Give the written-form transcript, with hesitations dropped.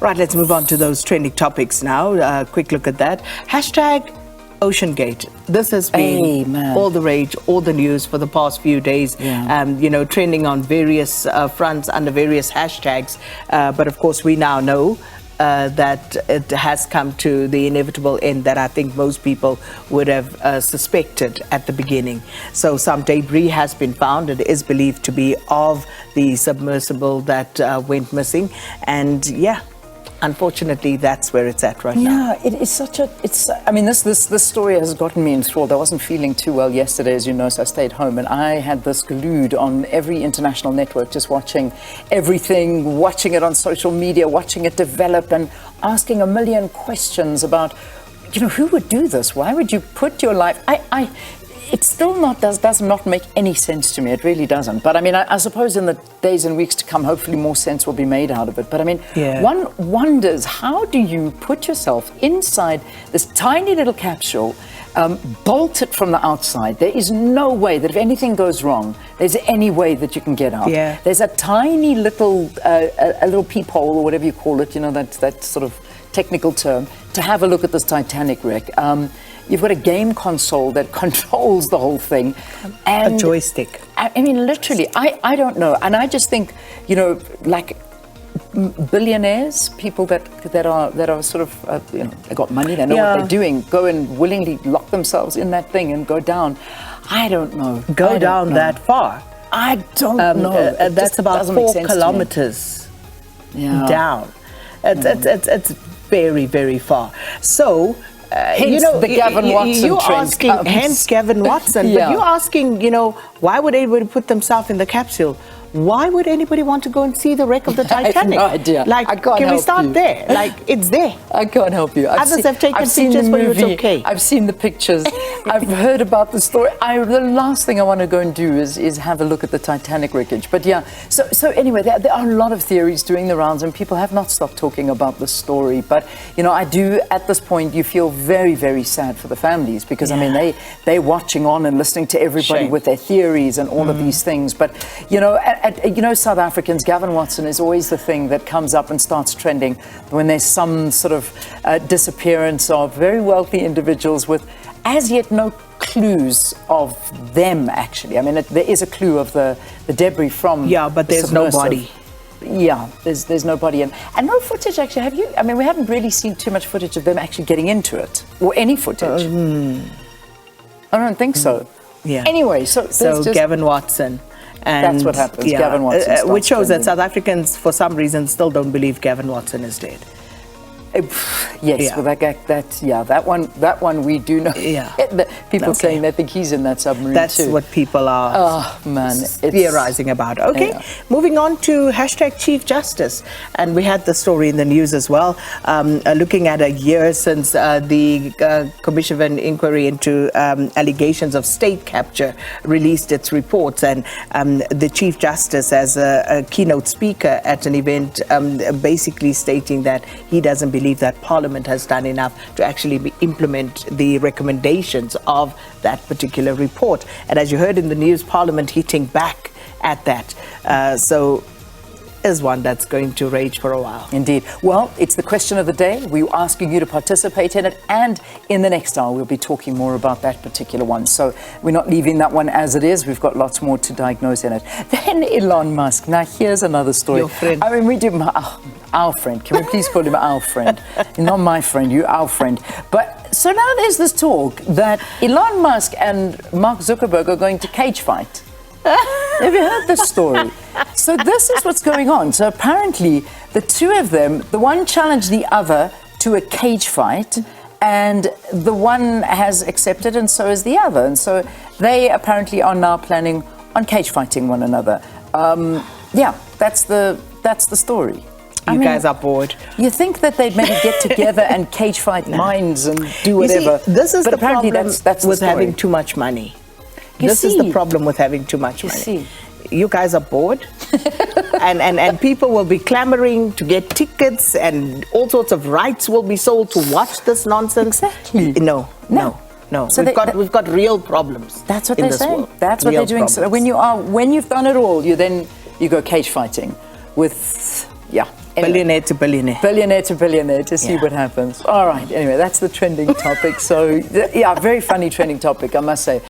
Right, let's move on to those trending topics now. Quick look at that. Hashtag OceanGate. This has been all the rage, all the news for the past few days, trending on various fronts under various hashtags. But of course, we now know that it has come to the inevitable end that I think most people would have suspected at the beginning. So some debris has been found. It is believed to be of the submersible that went missing. And unfortunately, that's where it's at right now. Yeah, it is such a, I mean, this story has gotten me enthralled. I wasn't feeling too well yesterday, as you know, so I stayed home, and I had this glued on every international network, just watching everything, watching it on social media, watching it develop, and asking a million questions about, who would do this? Why would you put your life... It still does not make any sense to me. It really doesn't. But I mean, I suppose in the days and weeks to come, hopefully more sense will be made out of it. But I mean, one wonders, how do you put yourself inside this tiny little capsule, bolt it from the outside? There is no way that if anything goes wrong, there's any way that you can get out. Yeah. There's a tiny little, a little peephole or whatever you call it, that sort of technical term, to have a look at this Titanic wreck. You've got a game console that controls the whole thing. And a joystick. I mean, literally, I don't know. And I just think, like billionaires, people that are sort of, they got money, they know what they're doing, go and willingly lock themselves in that thing and go down. I don't know. Go down that far? I don't know. That's about 4 kilometers down. It's very, very far. So... hence the Gavin Watson you're trend asking, comes. hence Gavin Watson, but you're asking, why would anybody put themselves in the capsule? Why would anybody want to go and see the wreck of the Titanic? I have no idea. Like, can we start there? Like, it's there. I can't help you. Others have taken pictures for you, it's okay. I've seen the pictures. I've heard about the story. The last thing I want to go and do is have a look at the Titanic wreckage. But so anyway, there are a lot of theories doing the rounds, and people have not stopped talking about the story. But, I do, at this point, you feel very, very sad for the families, because, I mean, they're watching on and listening to everybody with their theories and all of these things. But, South Africans, Gavin Watson is always the thing that comes up and starts trending when there's some sort of disappearance of very wealthy individuals with as yet no clues of them, actually. I mean, there is a clue of the debris from but there's no body. Yeah, there's nobody in. And no footage, actually. Have you? I mean, we haven't really seen too much footage of them actually getting into it, or any footage. I don't think so. Yeah. Anyway, so Gavin Watson. And that's what happens. Gavin Watson which shows that South Africans, for some reason, still don't believe Gavin Watson is dead. Yes, well, that one we do know. People saying they think he's in that submarine That's too. what people are theorizing about. Okay, moving on to hashtag Chief Justice. And we had the story in the news as well, looking at a year since the Commission of an Inquiry into allegations of state capture released its reports. And the Chief Justice, as a keynote speaker at an event, basically stating that he doesn't believe that Parliament has done enough to actually implement the recommendations of that particular report. And as you heard in the news, Parliament hitting back at that. So is one that's going to rage for a while. Indeed. Well, it's the question of the day. We're asking you to participate in it, and in the next hour we'll be talking more about that particular one. So we're not leaving that one as it is. We've got lots more to diagnose in it. Then Elon Musk. Now here's another story. Your friend. I mean, we do our friend. Can we please call him our friend? Not my friend, you're our friend. But so now there's this talk that Elon Musk and Mark Zuckerberg are going to cage fight. Have you heard this story? So this is what's going on. So apparently the two of them, the one challenged the other to a cage fight, and the one has accepted, and so is the other. And so they apparently are now planning on cage fighting one another. That's the story. You guys are bored. You think that they'd maybe get together and cage fight minds and do whatever. See, this is but the apparently problem that's with having too much money. This is the problem with having too much money. You guys are bored, and people will be clamoring to get tickets, and all sorts of rights will be sold to watch this nonsense. Exactly. No. So we've got real problems. That's what they're saying. That's what they're doing. So when you've done it all, you go cage fighting with Billionaire to billionaire. Billionaire to billionaire to see what happens. All right. Anyway, that's the trending topic. So, yeah, very funny trending topic, I must say.